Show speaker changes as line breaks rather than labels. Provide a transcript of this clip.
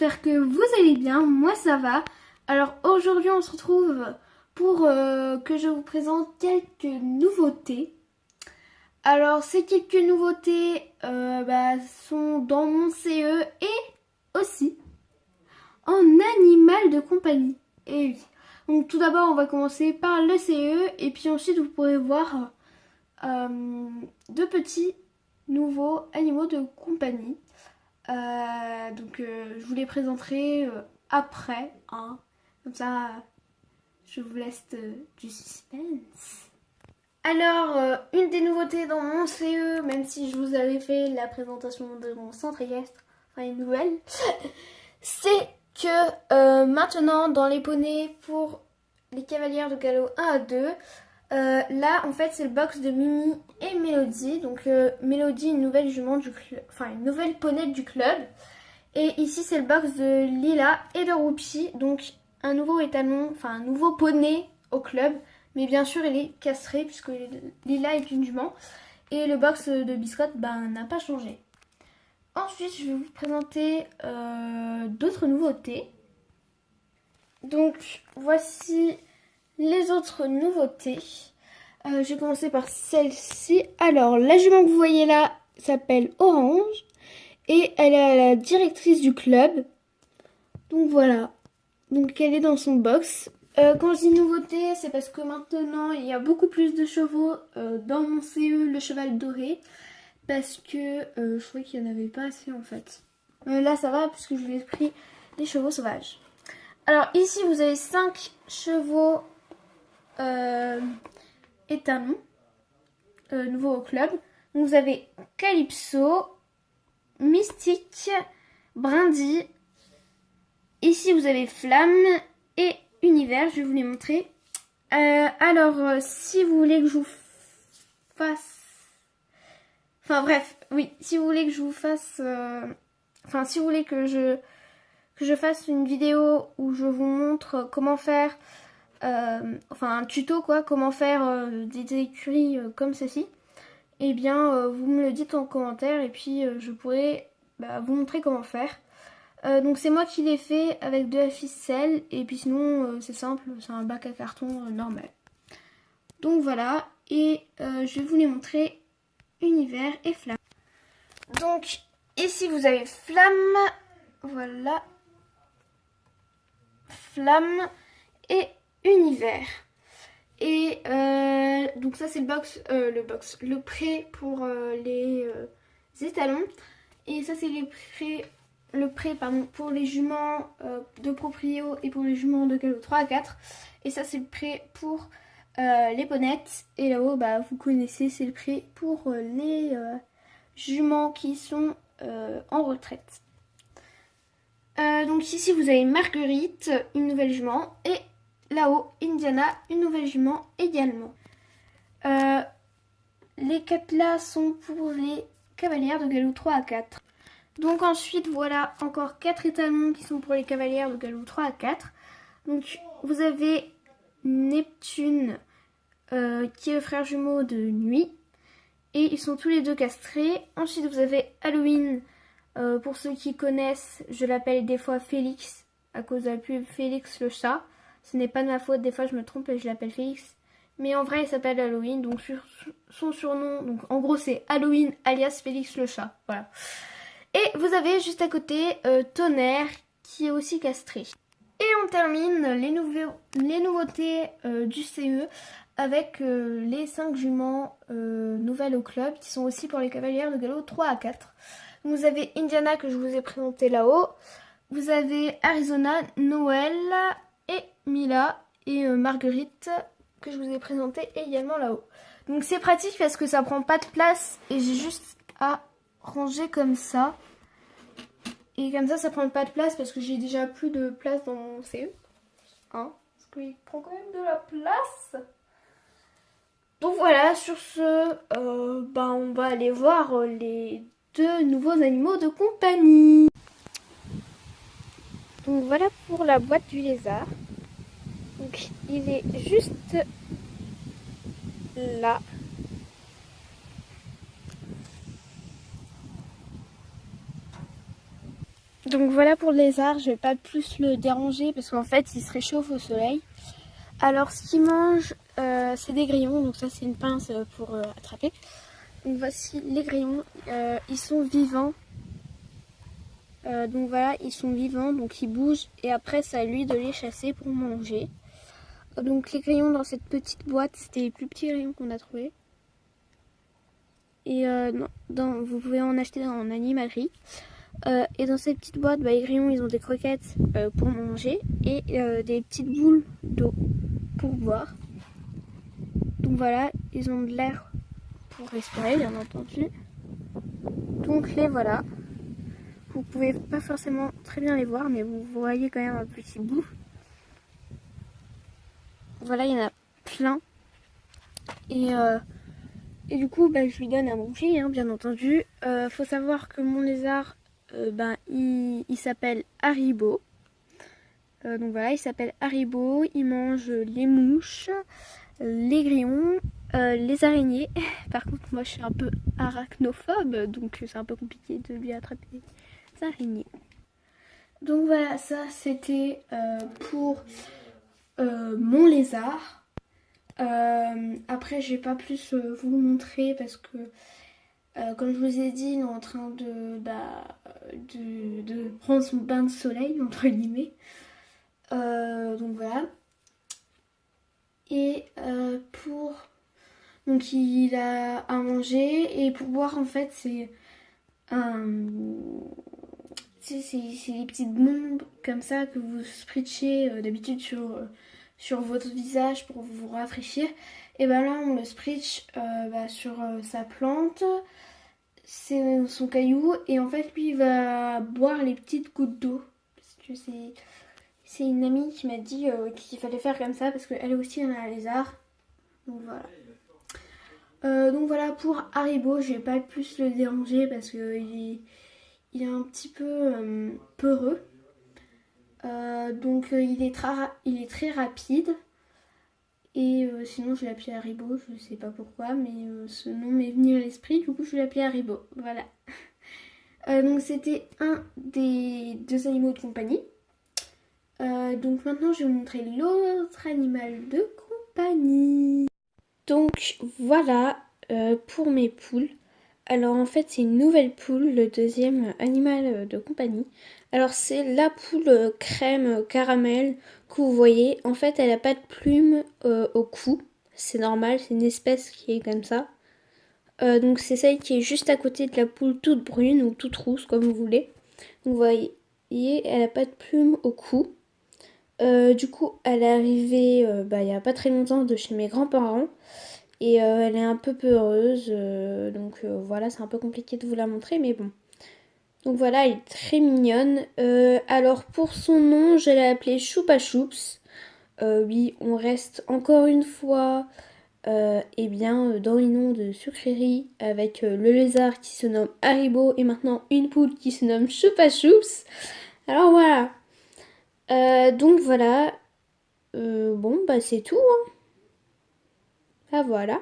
j'espère que vous allez bien, moi ça va. Alors aujourd'hui on se retrouve pour que je vous présente quelques nouveautés. Alors ces quelques nouveautés sont dans mon CE et aussi en animal de compagnie. Et oui. Donc tout d'abord on va commencer par le CE et puis ensuite vous pourrez voir deux petits nouveaux animaux de compagnie. Je vous les présenterai après, hein. Comme ça, je vous laisse du suspense. Alors, une des nouveautés dans mon CE, même si je vous avais fait la présentation de mon centre équestre, enfin une nouvelle, c'est que maintenant dans les poneys pour les cavalières de galop 1 à 2, là en fait c'est le box de Mimi et Mélodie. Donc Mélodie, une nouvelle jument du club, enfin une nouvelle poney du club. Et ici c'est le box de Lila et de Roupi. Donc un nouveau étalon, enfin un nouveau poney au club. Mais bien sûr il est castré puisque Lila est une jument. Et le box de Biscotte n'a pas changé. Ensuite je vais vous présenter d'autres nouveautés. Donc voici les autres nouveautés. Je vais commencer par celle-ci. Alors, la jument que vous voyez là s'appelle Orange. Et elle est la directrice du club. Donc voilà. Donc elle est dans son box. Quand je dis nouveauté, c'est parce que maintenant il y a beaucoup plus de chevaux dans mon CE, le cheval doré. Parce que je trouvais qu'il n'y en avait pas assez en fait. Là ça va puisque je lui ai pris des chevaux sauvages. Alors ici vous avez 5 chevaux étalons nouveaux au club. Donc, vous avez Calypso, Mystique, Brindy. Ici vous avez Flamme et Univers. Je vais vous les montrer. Si vous voulez que je vous fasse... Enfin bref, oui, si vous voulez que je vous fasse... si vous voulez que je fasse une vidéo où je vous montre comment faire... un tuto quoi, comment faire des écuries comme ceci, et bien vous me le dites en commentaire et puis je pourrai vous montrer comment faire. Donc c'est moi qui l'ai fait avec de la ficelle et puis sinon c'est simple, c'est un bac à carton normal. Donc voilà, et je vais vous les montrer Univers et Flamme. Donc ici vous avez Flamme, voilà, Flamme et Univers. Et donc ça c'est le prêt pour les étalons. Et ça c'est le prêt pour les juments de proprio et pour les juments de galop 3 à 4. Et ça c'est le prêt pour les ponnettes. Et là-haut vous connaissez, c'est le prêt pour les juments qui sont en retraite. Donc ici vous avez Marguerite, une nouvelle jument, et là-haut Indiana, une nouvelle jument également. Les 4 là sont pour les cavalières de galop 3 à 4. Donc ensuite voilà encore 4 étalons qui sont pour les cavalières de galop 3 à 4. Donc vous avez Neptune qui est le frère jumeau de Nuit. Et ils sont tous les deux castrés. Ensuite vous avez Halloween. Pour ceux qui connaissent, je l'appelle des fois Félix à cause de la pub Félix le chat. Ce n'est pas de ma faute, des fois je me trompe et je l'appelle Félix. Mais en vrai il s'appelle Halloween, donc son surnom, donc en gros c'est Halloween alias Félix le chat. Voilà. Et vous avez juste à côté Tonnerre qui est aussi castré. Et on termine les nouveautés du CE avec les 5 juments nouvelles au club qui sont aussi pour les cavalières de galop 3 à 4. Vous avez Indiana que je vous ai présenté là-haut. Vous avez Arizona, Noël et Mila et Marguerite que je vous ai présenté également là-haut. Donc c'est pratique parce que ça prend pas de place et j'ai juste à ranger comme ça. Et comme ça prend pas de place parce que j'ai déjà plus de place dans mon CE. Hein, parce qu'il prend quand même de la place. Donc voilà, sur ce, on va aller voir les 2 nouveaux animaux de compagnie. Donc voilà pour la boîte du lézard. Donc il est juste là. Donc voilà pour le lézard, je vais pas plus le déranger parce qu'en fait il se réchauffe au soleil. Alors ce qu'il mange, c'est des grillons, donc ça c'est une pince pour attraper. Donc voici les grillons, ils sont vivants. Donc voilà, ils sont vivants, donc ils bougent et après c'est à lui de les chasser pour manger. Donc les grillons dans cette petite boîte, c'était les plus petits grillons qu'on a trouvés. Et vous pouvez en acheter en animalerie. Et dans cette petite boîte, les grillons ils ont des croquettes pour manger et des petites boules d'eau pour boire. Donc voilà, ils ont de l'air pour respirer bien entendu. Donc les voilà. Vous pouvez pas forcément très bien les voir, mais vous voyez quand même un petit bout. Voilà, il y en a plein. Et du coup, je lui donne à manger, hein, bien entendu. Faut savoir que mon lézard, il s'appelle Haribo. Donc voilà, il s'appelle Haribo. Il mange les mouches, les grillons, les araignées. Par contre, moi, je suis un peu arachnophobe, donc c'est un peu compliqué de lui attraper les araignées. Donc voilà, ça c'était pour mon lézard. Après, je vais pas plus vous le montrer parce que, comme je vous ai dit, il est en train de prendre son bain de soleil, entre guillemets. Donc voilà. Et donc il a à manger et pour boire, en fait, c'est des petites bombes comme ça que vous spritchez d'habitude sur votre visage pour vous rafraîchir. Et là on le spritch sur sa plante, c'est son caillou, et en fait lui il va boire les petites gouttes d'eau. Parce que c'est une amie qui m'a dit qu'il fallait faire comme ça parce qu'elle aussi en a un lézard. Donc voilà. Donc voilà pour Haribo, je vais pas plus le déranger parce qu'il est un petit peu peureux. Donc il est très rapide. Et sinon je l'appelais Haribo, je sais pas pourquoi, mais ce nom m'est venu à l'esprit, du coup je l'appelais Haribo. Voilà. Donc c'était un des 2 animaux de compagnie. Donc maintenant je vais vous montrer l'autre animal de compagnie. Donc voilà pour mes poules. Alors en fait c'est une nouvelle poule, le 2e animal de compagnie. Alors c'est la poule crème caramel que vous voyez. En fait elle n'a pas de plumes au cou. C'est normal, c'est une espèce qui est comme ça. Donc c'est celle qui est juste à côté de la poule toute brune ou toute rousse comme vous voulez. Donc vous voyez, elle n'a pas de plumes au cou. Du coup elle est arrivée il n'y a pas très longtemps de chez mes grands-parents. Et elle est un peu peureuse, donc voilà, c'est un peu compliqué de vous la montrer, mais bon. Donc voilà, elle est très mignonne. Alors pour son nom, je l'ai appelée Choupa Choups. Oui, on reste encore une fois dans les noms de sucreries avec le lézard qui se nomme Haribo et maintenant une poule qui se nomme Choupa Choups. Alors voilà. Donc voilà. Bon, c'est tout, hein. Ah voilà.